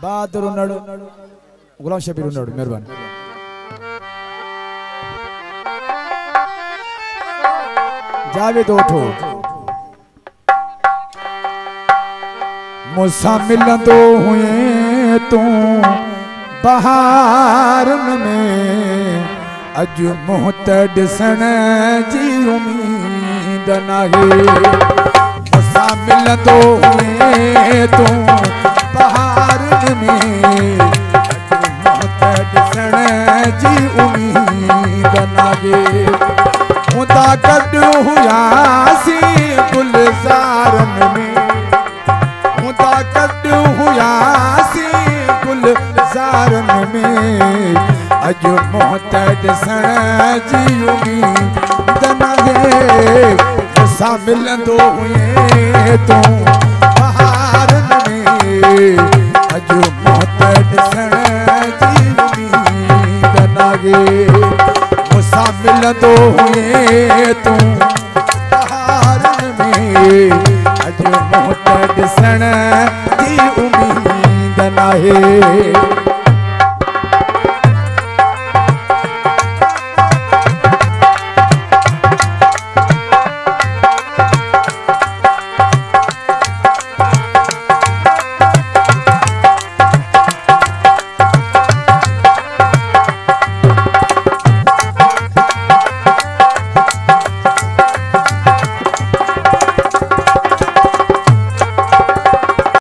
बहादुर उन्नड़ गुलाम शबीर उन्नड़ मेहरबानी जावेद ओठो मुसा मिलंदो हुए तू बहारन में अज मोहत ॾिसण जी उम्मीद नाहे मुसा मिलंदो हुए तू बहारन में अज मोहत ॾिसण जी उम्मीद नाहे हुदा गॾु हुयासीं गुलज़ारन में हुदा गॾु हुयासीं गुलज़ारन में अज मोहत ॾिसण जी उम्मीद नाहे मुसा मिलंदो हुए तू बहारन में अज मोहत ॾिसण जी उम्मीद नाहे मुसा मिलंदो हुए तू बहारन में अज मोहत ॾिसण जी उम्मीद नाहे।